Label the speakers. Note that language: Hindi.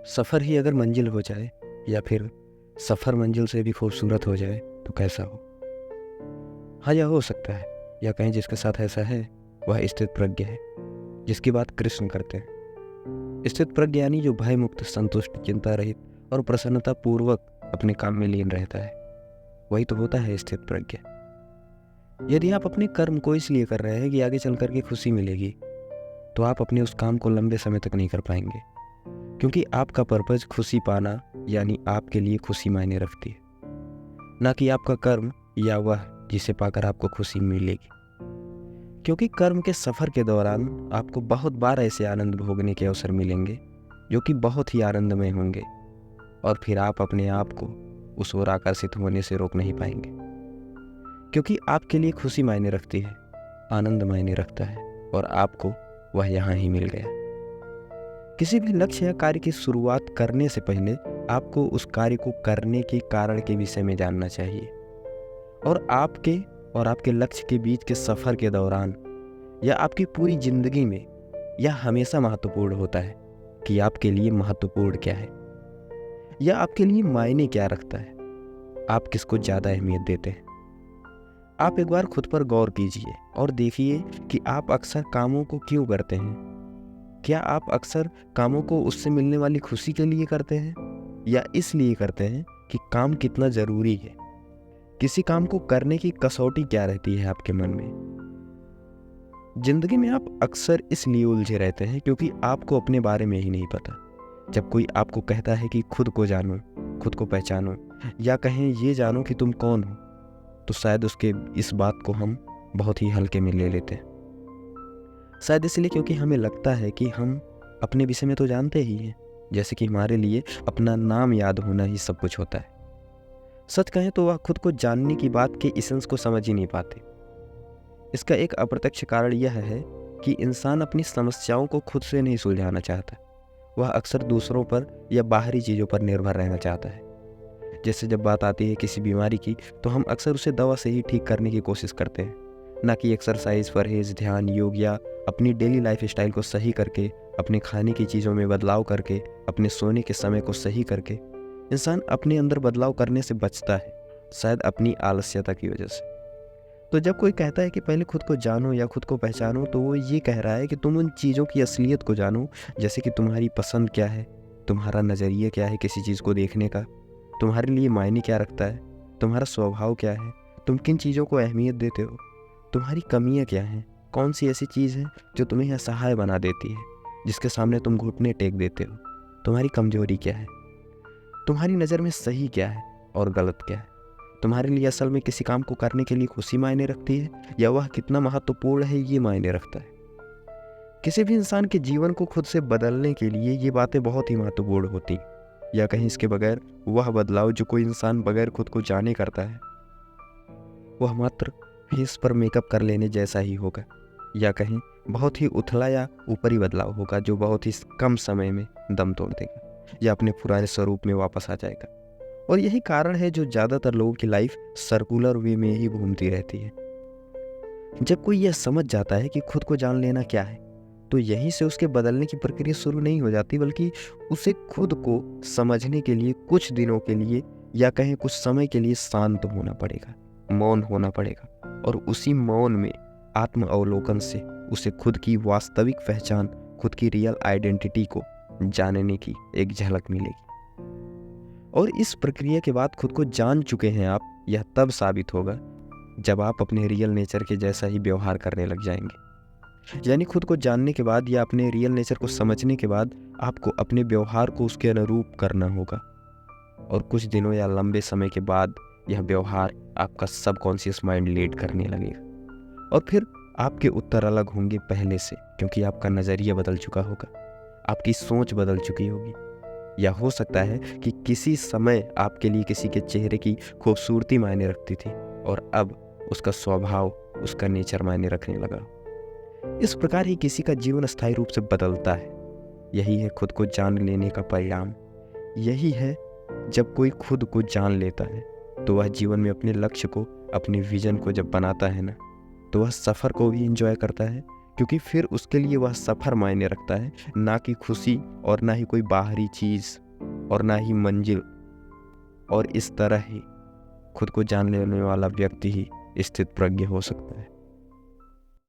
Speaker 1: सफ़र ही अगर मंजिल हो जाए या फिर सफ़र मंजिल से भी खूबसूरत हो जाए तो कैसा हो। हाँ, यह हो सकता है, या कहीं जिसके साथ ऐसा है वह स्थित प्रज्ञ है, जिसकी बात कृष्ण करते हैं। स्थित प्रज्ञ यानी जो भय मुक्त, संतुष्ट, चिंता रहित और प्रसन्नता पूर्वक अपने काम में लीन रहता है, वही तो होता है स्थित प्रज्ञ। यदि आप अपने कर्म को इसलिए कर रहे हैं कि आगे चल करके खुशी मिलेगी, तो आप अपने उस काम को लंबे समय तक नहीं कर पाएंगे, क्योंकि आपका पर्पज खुशी पाना यानी आपके लिए खुशी मायने रखती है, ना कि आपका कर्म या वह जिसे पाकर आपको खुशी मिलेगी। क्योंकि कर्म के सफ़र के दौरान आपको बहुत बार ऐसे आनंद भोगने के अवसर मिलेंगे जो कि बहुत ही आनंदमय होंगे, और फिर आप अपने आप को उस ओर आकर्षित होने से रोक नहीं पाएंगे, क्योंकि आपके लिए खुशी मायने रखती है, आनंद मायने रखता है, और आपको वह यहाँ ही मिल गया। किसी भी लक्ष्य या कार्य की शुरुआत करने से पहले आपको उस कार्य को करने के कारण के विषय में जानना चाहिए, और आपके लक्ष्य के बीच के सफ़र के दौरान या आपकी पूरी जिंदगी में यह हमेशा महत्वपूर्ण होता है कि आपके लिए महत्वपूर्ण क्या है, या आपके लिए मायने क्या रखता है, आप किसको ज़्यादा अहमियत देते हैं। आप एक बार खुद पर गौर कीजिए और देखिए कि आप अक्सर कामों को क्यों करते हैं। क्या आप अक्सर कामों को उससे मिलने वाली खुशी के लिए करते हैं, या इसलिए करते हैं कि काम कितना ज़रूरी है। किसी काम को करने की कसौटी क्या रहती है आपके मन में। जिंदगी में आप अक्सर इसलिए उलझे रहते हैं क्योंकि आपको अपने बारे में ही नहीं पता। जब कोई आपको कहता है कि खुद को जानो, खुद को पहचानो, या कहें ये जानो कि तुम कौन हो, तो शायद उसके इस बात को हम बहुत ही हल्के में ले लेते हैं। शायद इसलिए क्योंकि हमें लगता है कि हम अपने विषय में तो जानते ही हैं, जैसे कि हमारे लिए अपना नाम याद होना ही सब कुछ होता है। सच कहें तो वह खुद को जानने की बात के इसेंस को समझ ही नहीं पाते। इसका एक अप्रत्यक्ष कारण यह है कि इंसान अपनी समस्याओं को खुद से नहीं सुलझाना चाहता, वह अक्सर दूसरों पर या बाहरी चीज़ों पर निर्भर रहना चाहता है। जैसे जब बात आती है किसी बीमारी की, तो हम अक्सर उसे दवा से ही ठीक करने की कोशिश करते हैं, ना कि एक्सरसाइज, परहेज, ध्यान, योग या अपनी डेली लाइफ स्टाइल को सही करके, अपने खाने की चीज़ों में बदलाव करके, अपने सोने के समय को सही करके। इंसान अपने अंदर बदलाव करने से बचता है, शायद अपनी आलस्यता की वजह से। तो जब कोई कहता है कि पहले खुद को जानो या खुद को पहचानो, तो वो ये कह रहा है कि तुम उन चीज़ों की असलियत को जानो, जैसे कि तुम्हारी पसंद क्या है, तुम्हारा नज़रिया क्या है किसी चीज़ को देखने का, तुम्हारे लिए मायने क्या रखता है, तुम्हारा स्वभाव क्या है, तुम किन चीज़ों को अहमियत देते हो, तुम्हारी कमियां क्या हैं, कौन सी ऐसी चीज़ है जो तुम्हें असहाय बना देती है, जिसके सामने तुम घुटने टेक देते हो, तुम्हारी कमजोरी क्या है, तुम्हारी नज़र में सही क्या है और गलत क्या है, तुम्हारे लिए असल में किसी काम को करने के लिए खुशी मायने रखती है या वह कितना महत्वपूर्ण है ये मायने रखता है। किसी भी इंसान के जीवन को खुद से बदलने के लिए ये बातें बहुत ही महत्वपूर्ण होती, या कहीं इसके बगैर वह बदलाव जो कोई इंसान बगैर खुद को जाने करता है, वह मात्र फेस पर मेकअप कर लेने जैसा ही होगा, या कहीं बहुत ही उथला या ऊपरी बदलाव होगा जो बहुत ही कम समय में दम तोड़ देगा या अपने पुराने स्वरूप में वापस आ जाएगा। और यही कारण है जो ज़्यादातर लोगों की लाइफ सर्कुलर वे में ही घूमती रहती है। जब कोई यह समझ जाता है कि खुद को जान लेना क्या है, तो यहीं से उसके बदलने की प्रक्रिया शुरू नहीं हो जाती, बल्कि उसे खुद को समझने के लिए कुछ दिनों के लिए या कहीं कुछ समय के लिए शांत होना पड़ेगा, मौन होना पड़ेगा, और उसी मौन में आत्म अवलोकन से उसे खुद की वास्तविक पहचान, खुद की रियल आइडेंटिटी को जानने की एक झलक मिलेगी। और इस प्रक्रिया के बाद खुद को जान चुके हैं आप, यह तब साबित होगा जब आप अपने रियल नेचर के जैसा ही व्यवहार करने लग जाएंगे। यानी खुद को जानने के बाद या अपने रियल नेचर को समझने के बाद आपको अपने व्यवहार को उसके अनुरूप करना होगा, और कुछ दिनों या लंबे समय के बाद यह व्यवहार आपका सबकॉन्शियस माइंड लीड करने लगेगा, और फिर आपके उत्तर अलग होंगे पहले से, क्योंकि आपका नज़रिया बदल चुका होगा, आपकी सोच बदल चुकी होगी। या हो सकता है कि किसी समय आपके लिए किसी के चेहरे की खूबसूरती मायने रखती थी, और अब उसका स्वभाव, उसका नेचर मायने रखने लगा। इस प्रकार ही किसी का जीवन स्थायी रूप से बदलता है। यही है खुद को जान लेने का परिणाम। यही है जब कोई खुद को जान लेता है, तो वह जीवन में अपने लक्ष्य को, अपने विजन को जब बनाता है ना, तो वह सफ़र को भी एंजॉय करता है, क्योंकि फिर उसके लिए वह सफ़र मायने रखता है, ना कि खुशी, और ना ही कोई बाहरी चीज़, और ना ही मंजिल। और इस तरह ही खुद को जान लेने वाला व्यक्ति ही स्थित प्रज्ञ हो सकता है।